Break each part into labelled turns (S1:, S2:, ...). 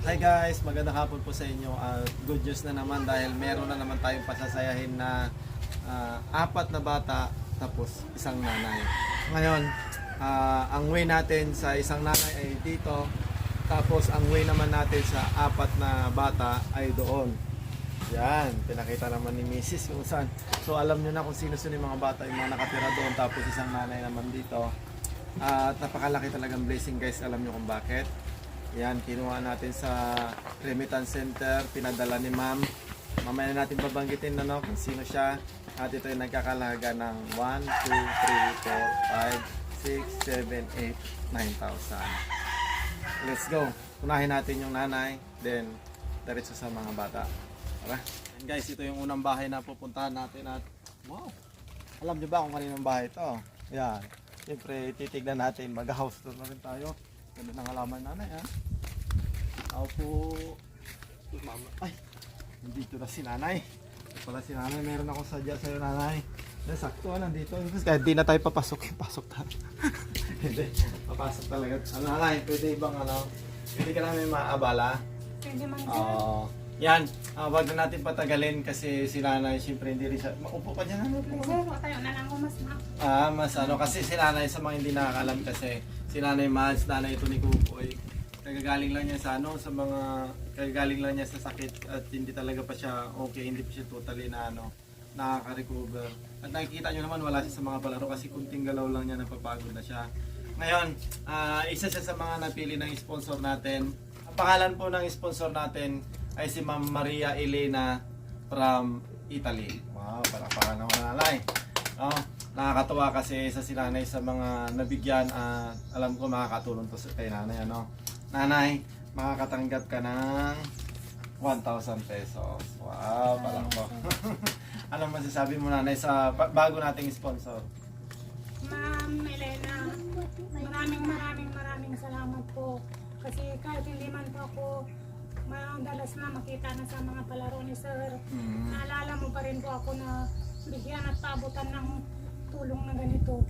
S1: Hi guys, magandang hapon po sa inyo. Good news na naman dahil meron na naman tayong pasasayahin na apat na bata tapos isang nanay. Ngayon, ang way natin sa isang nanay ay dito, tapos ang way naman natin sa apat na bata ay doon. Yan, pinakita naman ni Mrs. kung saan. So alam nyo na kung sino-sino yung mga bata, yung mga nakatira doon, tapos isang nanay naman dito. At napakalaki talagang blessing guys, alam nyo kung bakit. Yan, kinuha natin sa remittance center, pinadala ni ma'am. Mamaya na natin babanggitin na kung sino siya. At ito ay nagkakalaga ng 1, 2, 3, 4, 5, 6, 7, 8, 9,000. Let's go. Unahin natin yung nanay, then diretso sa mga bata. Tara. And guys, ito yung unang bahay na pupuntahan natin at wow! Alam niyo ba kung kaninong bahay ito? Yan. Siyempre, titignan natin. Mag-house tour na rin tayo. Ganda ng halaman nanay ha. Ako po. Mama. Ay, nandito na si nanay. Ito pala si nanay. Meron akong sadya sa'yo nanay. Sakto nandito. Kahit di na tayo papasok. Pasok tayo. Hindi. Papasok talaga. Ano nanay, pwede ibang pwede ka namin maabala.
S2: Pwede man
S1: Yan. Wag na natin patagalin kasi si nanay siyempre hindi rin siya. Maupo ka dyan nanay.
S2: Sir, tayo na lang ko mas
S1: Mas kasi si nanay sa mga hindi nakakalam kasi si nanay Mads, nanay ito ni Kukoy. Kagagaling lang niya sa sa mga kagagaling lang niya sa sakit at hindi talaga pa siya okay, hindi pa siya totally na nakaka-recover. At nakikita niyo naman wala siya sa mga palaro kasi kunting galaw lang niya napapagod na siya. Ngayon, isa siya sa mga napili ng sponsor natin. Ang pangalan po ng sponsor natin ay si Ma'am Maria Elena from Italy. Wow, para naman nalay. Nakakatuwa kasi sa sinanay sa mga nabigyan at alam ko makakatulong to kay nanay Nanay, makakatanggap ka ng 1,000 pesos. Wow, parang po. Anong masasabi mo nanay sa bago nating sponsor?
S2: Ma'am Elena, maraming salamat po. Kasi kahit hindi man po ako madalas na makita na sa mga palaro ni Sir, naalala mo pa rin po ako na bigyan at paabutan ng tulong na ganito.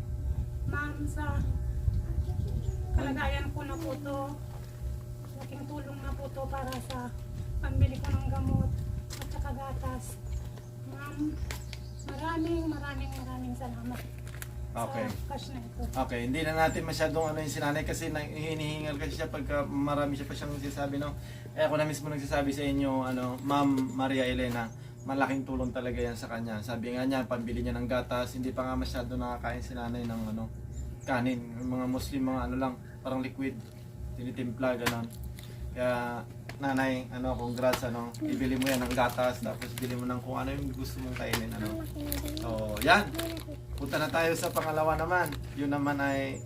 S2: Ma'am, sa kalagayan ko na po to, laking tulong na po to para sa pambili ko ng gamot at saka gatas. Ma'am, maraming salamat.
S1: Okay.
S2: Sa cash na ito.
S1: Okay, hindi na natin masyadong yung sinanay kasi hinihingal kasi siya pagka marami siya pa siyang sinasabi Eh ako na mismo nagsasabi sa inyo Ma'am Maria Elena, malaking tulong talaga yan sa kanya. Sabi nga niya, pambili niya ng gatas, hindi pa nga masyado nakakain si nanay ng kanin. Yung mga Muslim, mga lang, parang liquid, tinitimpla, gano'n. Kaya nanay, congrats, ibili mo yan ng gatas, tapos bili mo ng kung ano yung gusto mong kainin, So, yan. Punta na tayo sa pangalawa naman. Yun naman ay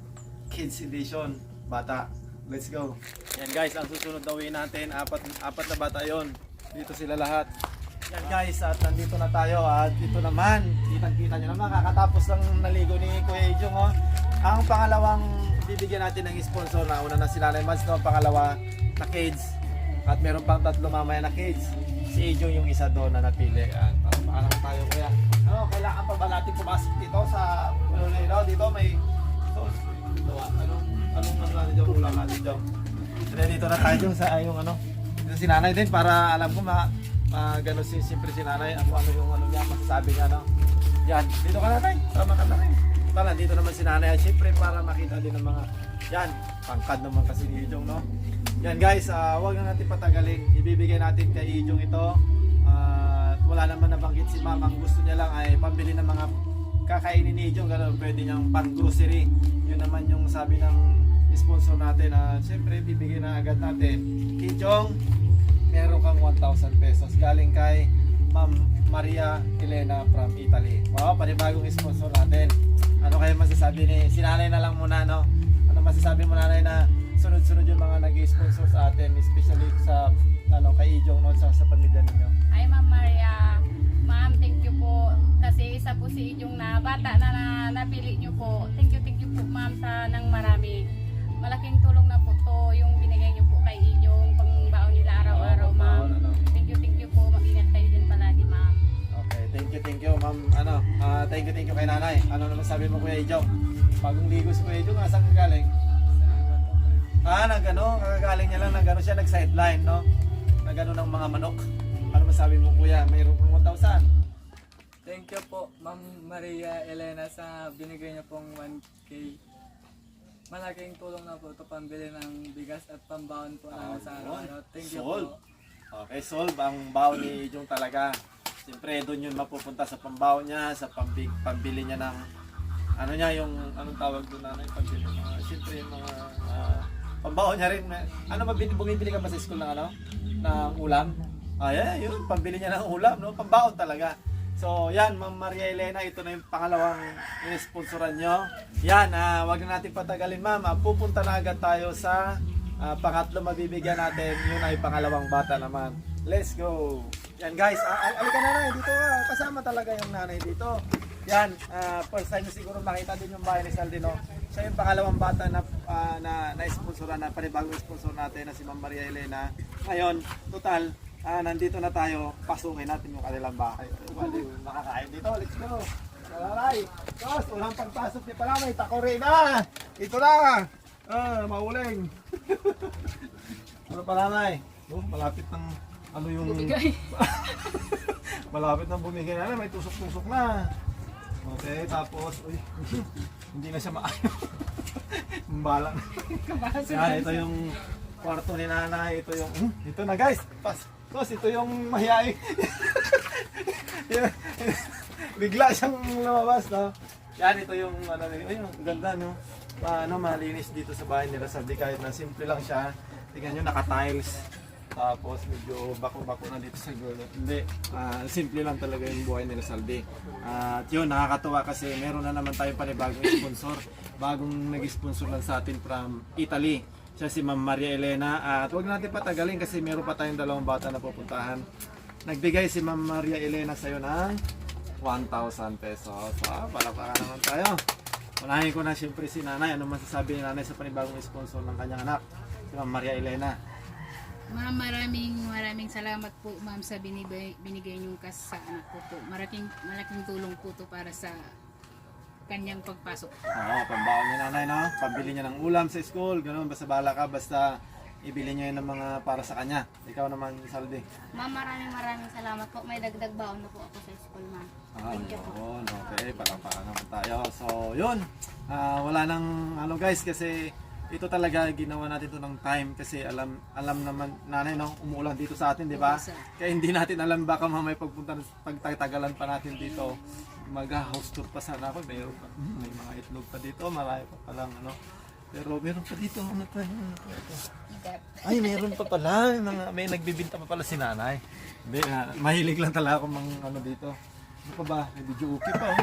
S1: Kids Edition, bata. Let's go. Yan guys, ang susunod na uwi natin, apat na bata yon. Dito sila lahat. Yan guys, at nandito na tayo at ito naman, kitang-kita nyo naman, kakatapos lang naligo ni Kuya Ijong. Ang pangalawang bibigyan natin ng sponsor na una na si Nanay Mads, pangalawa na kids. At meron pang tatlo mamaya na kids. Si Ijong yung isa doon na napili. Paalam tayo kuya. Kailangan pa ba natin pumasok dito sa dito may anong dito ulang natin dito. Dito na tayo sa dito si nanay din para alam ko gano'n siyempre si nanay ano yung niya masasabi niya Yan, dito ka nanay, tama ka na rin. Tala, dito naman si nanay at siyempre para makita din ng mga yan, pangkad naman kasi ni Ijong Yan guys, wag na natin patagalin. Ibibigay natin kay Ijong ito. Wala naman nabanggit si ma'am. Ang gusto niya lang ay pambili ng mga kakainin ni Ijong. Ganun, pwede niyang pang-grocery. Yun naman yung sabi ng sponsor natin. Siyempre, bibigyan na agad natin. Ijong, meron kang 1,000 pesos. Galing kay Ma'am Maria Elena from Italy. Wow, panibagong sponsor natin. Ano kayo masasabi ni sinanay na lang muna, Ano masasabi mo nanay na sunod-sunod yung mga nag-sponsor sa atin, especially sa kay Ijong sa pamilya ninyo.
S3: Ay Ma'am Maria, Ma'am, thank you po kasi isa po si Ijong na bata na napili niyo po. Thank you po Ma'am sa nang marami. Malaking tulong na po to yung binigay niyo po kay Ijong pangbaon nila araw-araw Ma'am. Thank you po. Mag-ingat kayo din palagi Ma'am.
S1: Okay, thank you Ma'am. Thank you kay nanay. Ano naman sabi mo Kuya Ijong? Bagong ligo si Kuya Ijong, saan ka galing? Kagaling niya lang, nag-ano siya, nag-sideline, no? Nag-ano ng mga manok. Ano masabi mo, kuya? Mayroon kong 1,000.
S4: Thank you po, Ma'am Maria Elena, sa binigay niyo pong 1K. Malaking tulong na po ito pambili ng bigas at pambaon po namin sa araw-araw. Thank you
S1: Solve.
S4: po.
S1: Okay, solve ang baon ni Jung talaga. Siyempre, doon yun mapupunta sa pambaon niya, sa pambili niya ng ano niya, yung anong tawag doon na pambili siyempre yung mga pambaon niya rin. Ano ba, bumibili ka ba sa school ng ano? Ng ulam? Yun, pambili niya ng ulam, no? Pambaon talaga. So, yan, Ma'am Maria Elena, ito na yung pangalawang in-sponsoran nyo. Yan, wag na natin patagalin, ma'am. Pupunta na agad tayo sa pangatlo mabibigyan natin. Yun ay pangalawang bata naman. Let's go! Yan guys, alika nanay, dito kasama talaga yung nanay dito. Yan, first time nyo siguro makita din yung bahay ni Saldino. Siya yung pangalawang bata na sponsoran na panibagong sponsor natin na si Ma'am Maria Elena. Ngayon, total, nandito na tayo, pasukin natin yung kanilang bahay. Wali, makakain dito, let's go! Lalay, Diyos, unang pagpasok ni Palamay, takore na! Ito na! Mauling! Ano Palamay? Malapit ng, ano yung...
S3: Bumigay.
S1: Malapit ng bumigay na, may tusok-tusok na. Okay, tapos, uy, hindi na siya maayos. Bala na. Yan, ito yung kwarto ni nanay, ito yung, ito na guys, Tapos ito yung mahihain. Bigla siyang lumabas, no? Yan, ito yung, ayun, ganda, no? Malinis dito sa bahay nila, sabi kahit na simple lang siya. Tingnan nyo, naka-tiles. Tapos medyo bako-bako na dito sa gulo. Hindi, simple lang talaga yung buhay nila Saldi. At yun, nakakatuwa kasi meron na naman tayong panibagong sponsor. Bagong nag-sponsor lang sa atin from Italy. Siya si Ma'am Maria Elena. At huwag natin patagalin kasi meron pa tayong dalawang bata na pupuntahan. Nagbigay si Ma'am Maria Elena sa'yo ng 1,000 pesos. Palakpakan naman tayo. Unahin ko na siyempre si nanay. Ano masasabi ni nanay sa panibagong sponsor ng kanyang anak? Si Ma'am Maria Elena.
S5: Ma'am, maraming salamat po ma'am sa binigay niyong kas sa anak ko po. Malaking tulong po to para sa kanyang pagpasok.
S1: Oo, pambaon niya nanay, no? Pambili niya ng ulam sa school, gano'n, basta bahala ka, basta ibili niya yun ng mga para sa kanya. Ikaw naman, Saldi.
S6: Ma'am, maraming salamat po. May dagdag baon na po ako sa school, ma'am. Thank you po.
S1: Yun, okay, palakpakan naman tayo. So, yun, wala nang ano guys, kasi ito talaga ginawa natin to ng time kasi alam naman nanay no umuulan dito sa atin, di ba? Kaya hindi natin alam baka mamay pagtatagalan pa natin dito. Mag-house tour pa sana ako, may mga itlog pa dito, marami pa palang ano. Pero meron pa dito ano to, ito. Ay, meron pa pala, may nagbibinta pa pala si nanay. Hindi, mahilig lang talaga ako ano dito. Ano pa ba? May video okay pa oh.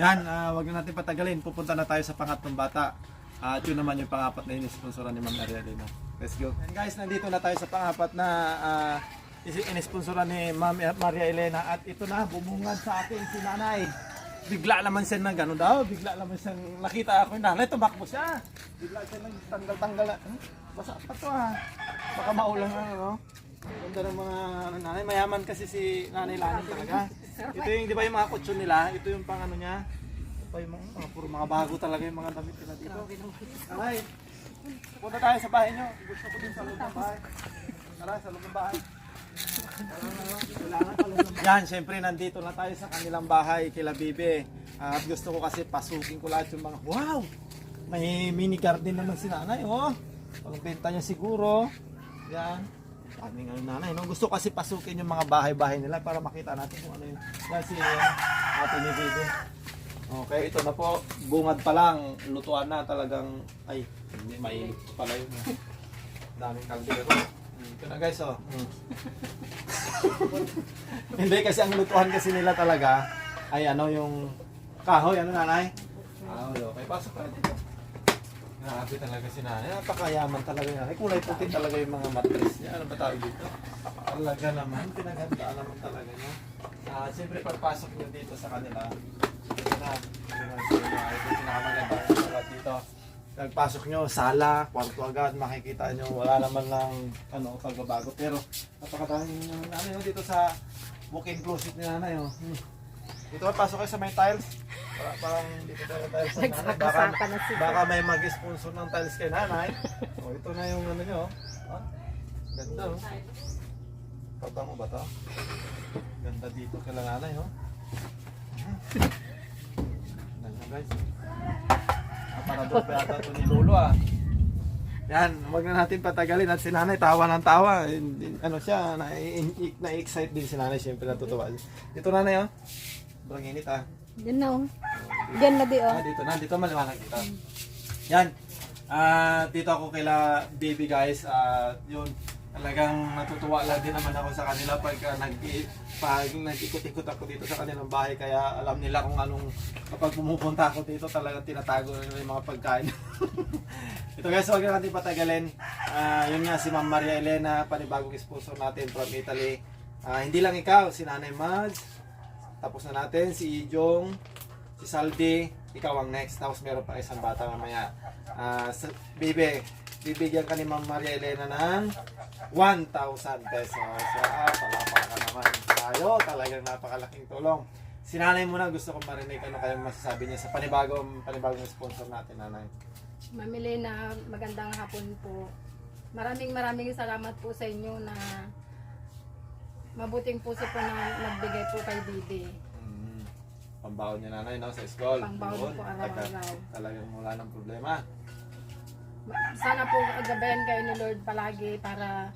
S1: Yan, wag na natin patagalin. Pupunta na tayo sa pangatlong bata. At yun naman yung pangapat na inisponsoran ni Ma'am Maria Elena. Let's go. And guys, nandito na tayo sa pangapat na inisponsoran ni Ma'am Maria Elena. At ito na, bumungad sa atin si nanay. Bigla naman siya na gano'n daw. Bigla naman siyang nakita ako yung nanay. Tumakbo siya. Bigla siya nang tanggal-tanggal. Basa pa to ha. Baka maulang na, no? Ganda ng mga nanay. Mayaman kasi si nanay Lani talaga. Ito yung, di ba yung mga kutsyon nila? Ito yung pang ano niya. Yung mga puro mga bago talaga yung mga damit nila dito. Nanay, punta tayo sa bahay nyo. Gusto ko din sa loob ng bahay. Tara, sa loob ng bahay. Yan, syempre nandito na tayo sa kanilang bahay kila Bibi. At gusto ko kasi pasukin ko lahat yung mga, wow! May mini garden naman si nanay, oh. Pagbenta niya siguro. Yan. Daming nanay, no? Gusto ko kasi pasukin yung mga bahay-bahay nila para makita natin kung ano yun. Yan si ate ni Bibi. Okay, ito na po. Bungad pa lang. Lutuan na talagang, ay, hindi, may pala yun. Daming kaldero. Ito na guys, oh. Hindi, kasi ang lutuan kasi nila talaga ay ano yung kahoy, ano nanay? Okay, pasok tayo dito. Grabe talaga si nanay. Napakayaman talaga yung nanay. Kulay puti talaga yung mga matris niya. Ano ba tawag dito? Talaga naman. Pinaghandaan naman talaga niya. Siyempre pagpasok niyo dito sa kanila, ito na. Ito pinakamaganda dito. Pagpasok nyo, sala, kwarto agad, makikita nyo, wala naman lang pagbabago. Pero napakadaming nanay dito sa walk-in closet ni nanay. Dito ka, pasok kayo sa may tiles. Parang dito tayo tiles sa nanay.
S2: Nagsakasaka na sila.
S1: Baka may mag-sponsor ng tiles kay nanay. O, ito na yung ano nyo. Oh. Ganda, oh. Pabango ba to? Ganda dito kay nanay, oh. Ganda, guys. Aparador pa yata ito ni Lolo, ah. Yan, huwag na natin patagalin at si nanay tawa ng tawa. Ano siya, na-excite din si nanay, siyempre natutuwa. Dito nanay, oh. Sobrang init, ah.
S2: Yan na, oh. Yan na di, oh.
S1: Dito maliwanag dito. Yan. Dito ako kaila baby guys. Yun, talagang natutuwa lang din naman ako sa kanila pag nag-ikot-ikot ako dito sa kanilang bahay. Kaya alam nila kung anong, kapag pumupunta ako dito talagang tinatago nila yung mga pagkain. Ito guys, huwag na natin patagalin. Yun nga, si Ma'am Maria Elena, panibagong sponsor natin from Italy. Hindi lang ikaw, si Nanay Mads. Tapos na natin, si Ijong, si Saldi, ikaw ang next. Tapos meron pa isang bata mamaya. Bibigyan ka ni Ma'am Maria Elena ng 1,000 pesos. Palapa ka naman tayo. Talagang napakalaking tulong. Si Nanay muna, gusto kong marinig ano kayong masasabi niya sa panibagong sponsor natin, Nanay.
S2: Ma'am Elena, magandang hapon po. Maraming salamat po sa inyo na mabuting puso po na nagbigay po kay Bibi.
S1: Pambaon niya nanay, no, sa school.
S2: Pambaon po araw-araw.
S1: Talagang wala ng problema.
S2: Sana po gabayan kayo ni Lord palagi para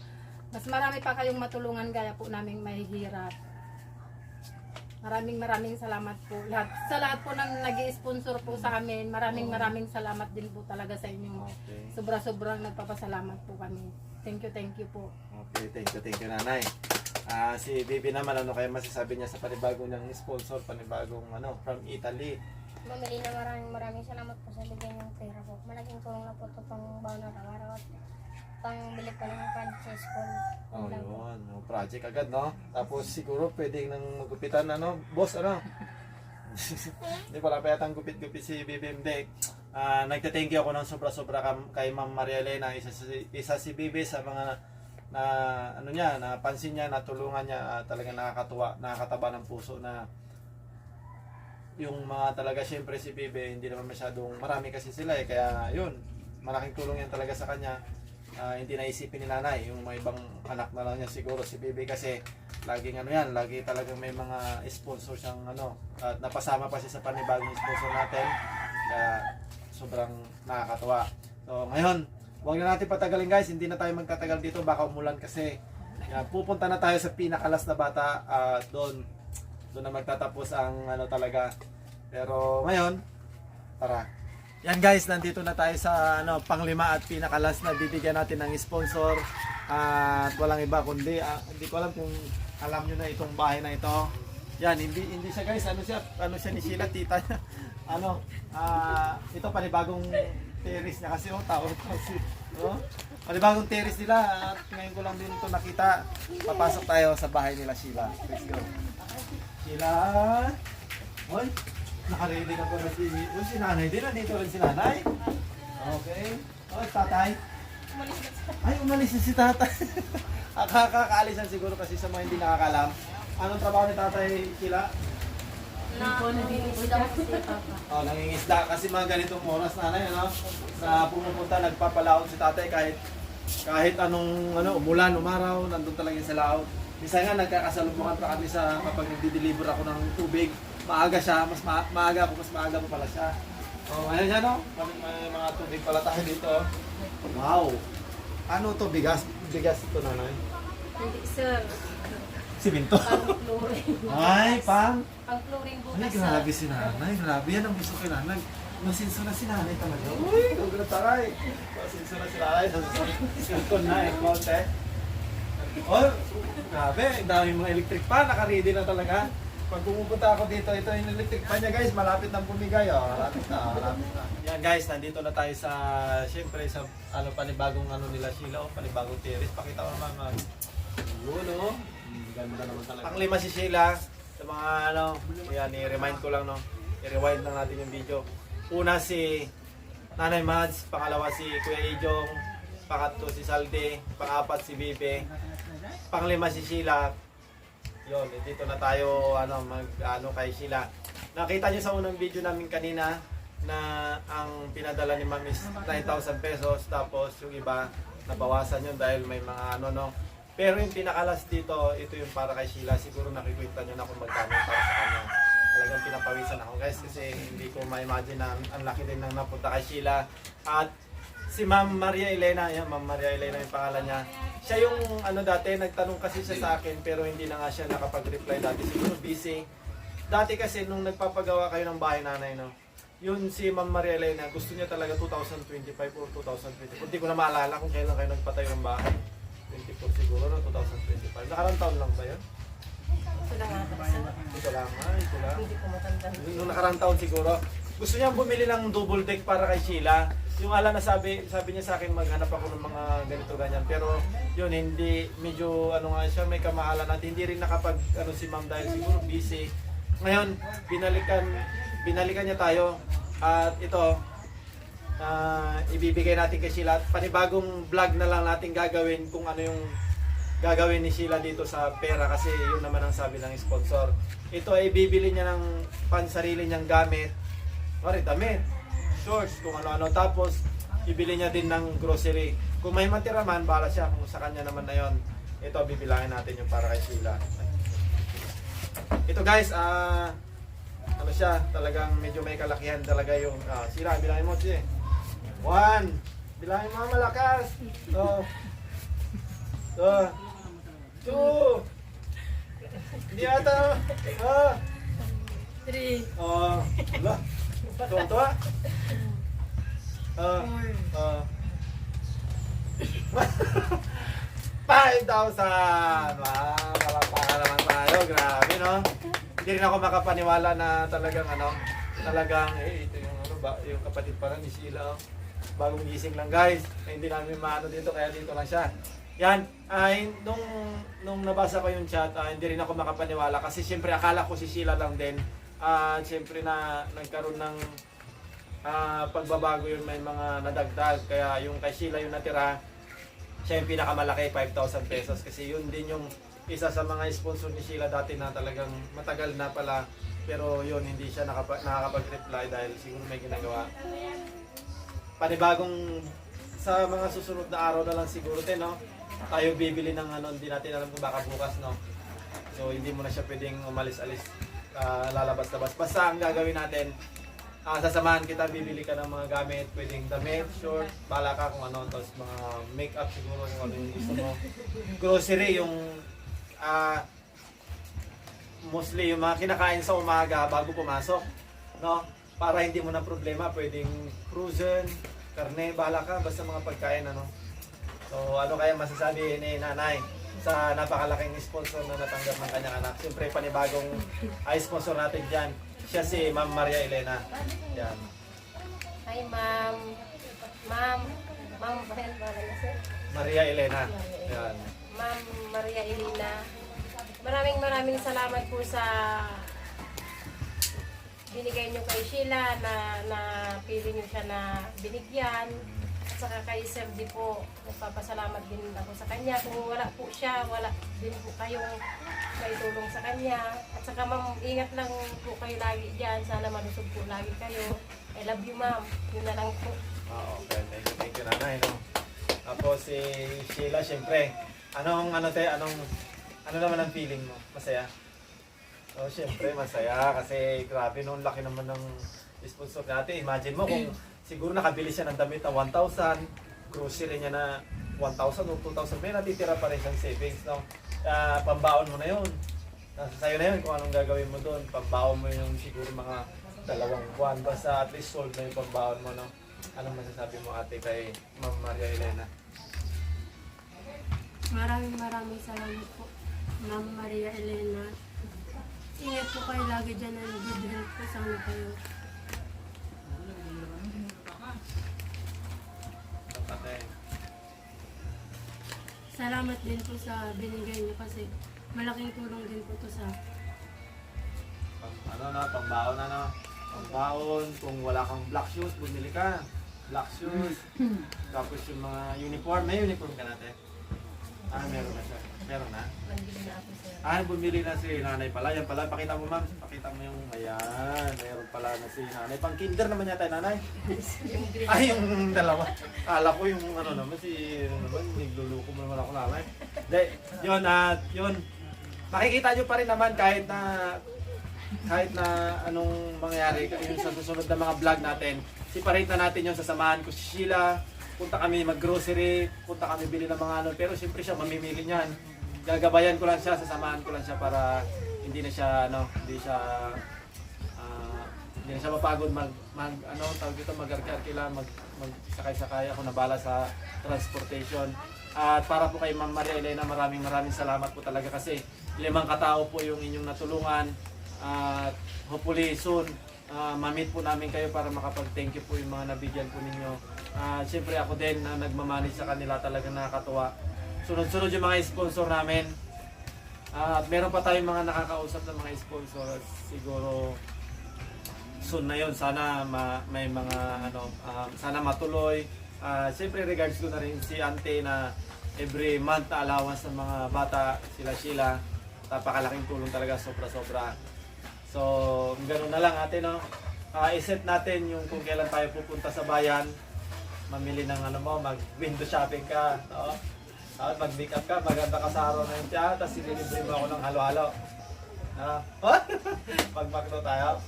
S2: mas marami pa kayong matulungan gaya po naming mahihirap. Maraming salamat po. Sa lahat po ng nag-i-sponsor po sa amin, maraming salamat din po talaga sa inyo.
S1: Okay.
S2: Sobra-sobrang nagpapasalamat po kami. Thank you po.
S1: Okay, thank you nanay. Si Bibi naman, ano kaya masasabi niya sa panibagong ng sponsor, panibagong from Italy?
S6: Ma'am Elena, maraming salamat po sa bigay ng pera po. Malaking tulong na po ito pang baon na araw at pang bili pa ng pants sa school.
S1: Oh, yun. Project agad, no? Tapos siguro pwedeng nang magupitan, boss, Hindi pala pa yatang gupit-gupit si Bibi, hindi. Nagte-thank you ako ng sobra-sobra kay Ma'am Maria Elena. Isa si Bibi sa mga napansin niya, natulungan niya, talagang nakakatuwa, nakakataba ng puso na yung mga talaga, syempre si Bibi, hindi naman masyadong marami kasi sila kaya yun, malaking tulong yan talaga sa kanya. Hindi naisipin ni nanay, yung mga ibang anak na lang niya siguro si Bibi kasi laging lagi talagang may mga sponsor siyang at napasama pa siya sa panibagong sponsor natin, kaya sobrang nakakatuwa. So ngayon, huwag na natin patagalin guys, hindi na tayo magtatagal dito, baka umulan kasi. Pupunta na tayo sa pinakalas na bata, doon na magtatapos ang talaga. Pero ngayon, tara. Yan guys, nandito na tayo sa panglima at pinakalas na bibigyan natin ng sponsor. At walang iba kundi, hindi ko alam kung alam nyo na itong bahay na ito. Yan, hindi siya guys, ano siya ni Sheila, tita niya. Ito panibagong terrace niya kasi, tawag kasi. Panibagong terrace nila at ngayon ko lang din ito nakita. Papasok tayo sa bahay nila Sheila. Let's go. Sheila! Hoy! Nakarili ka pa na si nanay din. Nandito rin si nanay. Okay. Tatay. Ay, umalis na si tatay. Kakakaalisan siguro kasi sa mga hindi nakakalam. Anong trabaho ni tatay Sheila?
S6: Nangingisda po si Papa.
S1: Nangingisda. Kasi mga ganitong oras nanay, na pumupunta, nagpapalaot si tatay kahit anong umulan, umaraw, nandun talaga sa laot. Minsan nga nagkakasalubungan pa kami kapag nagdi-deliver ako ng tubig. Maaga siya, mas maaga pa pala siya. Ayan siya, may mga tubig pala tayo dito. Wow! Ano to, bigas? Bigas ito, nanay?
S6: Hindi, sir.
S1: Siminto?
S6: Pang-chlorine.
S1: Ay,
S6: Pang-chlorine bukas,
S1: Ay, grabe si nanay. Grabe yan ang gusto kay nanay. Masinso na si nanay talaga. Uy, huwag taray. Masinso na si nanay. Silikon na, konti. Oh, grabe. Ang dami mga electric pan. Naka-ready na talaga. Pag pumupunta ako dito, ito yung electric pan niya guys. Malapit ng bumigay. Malapit na. Yan guys, nandito na tayo sa, syempre sa panibagong nila Sheila. Panibagong terrace. Pakita ko naman. Yun, ganda naman talaga. Panglima si Sheila. Sa mga yan, i-remind ko lang, i-rewind lang natin yung video. Una si Nanay Mads, pangalawa si Kuya Ijong, pangatlo si Saldi, pangapat si Bibi, panglima si Sheila. Yun, dito na tayo kay Sheila. Nakita niyo sa unang video namin kanina na ang pinadala ni Ma'am is 9,000 pesos, tapos yung iba nabawasan yun dahil may mga Pero yung pinakalas dito, ito yung para kay Sheila. Siguro nakikita niyo na kung magkano yung para sa kanya. Talagang pinapawisan ako guys kasi hindi ko ma-imagine na ang laki din ng napunta kay Sheila. At si Ma'am Maria Elena, yan, Ma'am Maria Elena yung pangalan niya. Siya yung dati, nagtanong kasi siya sa akin pero hindi na nga siya nakapag-reply dati. Siguro busy. Dati kasi nung nagpapagawa kayo ng bahay nanay, yun si Ma'am Maria Elena, gusto niya talaga 2025 or 2024. Hindi ko na maalala kung kailan kayo nagpatayo ng bahay. 24 siguro, 2025. Nakarang taon lang ba yun? Ito lang. Nung nakarang taon siguro. Gusto niya bumili ng double deck para kay Sheila. Yung sabi niya sa akin maghanap ako ng mga ganito ganyan. Pero yun, hindi, medyo nga siya, may kamahalan at hindi rin nakapag si Ma'am dahil siguro busy. Ngayon, binalikan niya tayo at ito, ibibigay natin kay Sheila. Panibagong vlog na lang natin gagawin kung ano yung gagawin ni Sheila dito sa pera kasi yun naman ang sabi ng sponsor. Ito ay bibili niya ng pansarili niyang gamit, damit, shorts, kung ano-ano. Tapos, ibili niya din ng grocery. Kung may matira man, bahala siya kung sa kanya naman na yon. Ito, bibilangin natin yung para kay Sheila. Ito guys, siya, talagang medyo may kalakihan talaga yung, Sheila, bilangin mo siya. 1, bilangin mo malakas. 2, hindi ata, 3, wala. Ito. 5,000! Malakpakan naman tayo. Grabe, no? Hindi rin ako makapaniwala na talagang ito yung yung kapatid pa lang ni Sheila. Bagong gising lang guys. Hindi namin maano dito kaya dito lang siya. Yan, nung nabasa ko yung chat, hindi rin ako makapaniwala kasi siyempre akala ko si Sheila lang din. Siyempre na nagkaroon ng pagbabago yun, may mga nadagdag. Kaya yung kay Sheila yung natira, siya yung pinakamalaki, 5,000 pesos. Kasi yun din yung isa sa mga sponsor ni Sheila dati na talagang matagal na pala. Pero yun, hindi siya nakakapag-reply dahil siguro may ginagawa. Panibagong sa mga susunod na araw na lang siguro din, no? Tayo bibili ng hindi natin alam kung baka bukas, no? So hindi mo na siya pwedeng umalis-alis, lalabas-labas. Basta ang gagawin natin, sasamahan kita, bibili ka ng mga gamit, pwedeng damit, short, bala ka kung ano, tapos mga make-up siguro kung ano yung gusto mo. Grocery, yung mostly yung mga kinakain sa umaga bago pumasok, no? Para hindi mo na problema, pwedeng frozen, karne, bahala ka, basta mga pagkain, So, ano kaya masasabi ni nanay sa napakalaking sponsor na natanggap ng kanyang anak? Siyempre, panibagong sponsor natin dyan. Siya si Ma'am Maria Elena. Yan.
S6: Hi, Ma'am. Ma'am,
S1: Maria Elena. Yan.
S6: Ma'am Maria Elena. Maraming salamat po sa binigay niyo kay Sheila na pili niyo siya na binigyan. At saka kay Sir Di po, nagpapasalamat din ako sa kanya. Kung wala po siya, wala din po kayong may tulong sa kanya. At saka ma'am, ingat lang po kayo lagi dyan. Sana malusog po lagi kayo. I love you ma'am. Yun na lang po.
S1: Okay, thank you nanay, no? Tapos si Sheila, syempre, ano naman ang feeling mo? Masaya? Oh, syempre masaya kasi grabe nung laki naman ng sponsor natin. Imagine mo kung siguro nakabili siya ng damit na 1,000, grocery niya na 1,000 o 2,000, may natitira pa rin siyang savings, no? Pambaon mo na yun. Nasa sayo na yun kung anong gagawin mo doon. Pambaon mo yung siguro mga 2 buwan. Basta at least sold na yung pambaon mo, no? Anong masasabi mo ate kay Ma'am Maria Elena?
S7: Maraming salamat po, Ma'am Maria Elena. Ingat po kayo lagi dyan na good health po sana kayo. Salamat din po sa binigay niyo kasi malaking tulong din po to sa
S1: Pambaon Pambaon, kung wala kang black shoes, bumili ka. Black shoes. Tapos yung mga uniform, may uniform ka natin. Meron na siya. Meron na?
S6: Nagbili na ako sir.
S1: Ah, bumili na si nanay pala. Yan pala, pakita mo ma'am. Pakita mo yung, ayan, meron pala na si nanay. Pang kinder naman yata yung nanay.
S6: Yung green.
S1: Ay, yung dalawa. Kala ko yung ano naman, nagluluko mo naman ako nanay. Hindi, yun, yun. Makikita nyo pa rin naman kahit na anong mangyari yung sa susunod na mga vlog natin. Separate na natin yung sasamahan ko si Sheila. Punta kami mag-grocery, punta kami bili ng mga ano. Pero siyempre siya mamimili niyan. Gagabayan ko lang siya, sasamahan ko lang siya para hindi na siya hindi na siya mapagod mag-arke-arke lang, mag-sakay-sakay. Ako na bala sa transportation. At para po kay Ma'am Maria Elena, maraming salamat po talaga kasi 5 katao po yung inyong natulungan. At hopefully soon, ma-meet po namin kayo para makapag-thank you po yung mga nabigyan po ninyo. Siyempre ako din na nagmamanage sa kanila, talaga nakakatuwa. Sunod-sunod yung mga sponsor namin. At meron pa tayong mga nakakausap ng mga sponsor. Siguro soon na yun. Sana may mga sana matuloy. Siyempre regards ko na rin si Ante na every month na allowance ng mga bata, sila Sheila. Napakalaking tulong talaga, sobra-sobra. So, ganoon na lang ate, no? I-set natin yung kung kailan tayo pupunta sa bayan. Mamili ng mag-window shopping ka, no? At mag-make up ka, maganda ka sa araw na yun. Tapos sinilibre mo ako ng halo-halo. Pag-macdo tayo.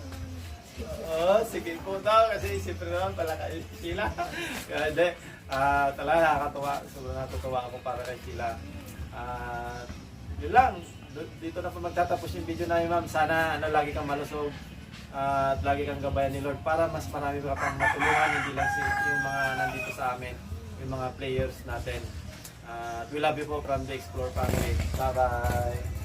S1: Sige po daw, kasi siyempre naman pala kay Sheila. Kaya hindi, talaga nakakatuwa. Sobrang natutuwa ako para kay Sheila. Yun lang. Dito na po magtatapos yung video namin, ma'am. Sana lagi kang malusog at lagi kang gabayan ni Lord para mas marami pa pang matulungan, hindi lang yung mga nandito sa amin, yung mga players natin. We love you po from the Explore family. Bye-bye!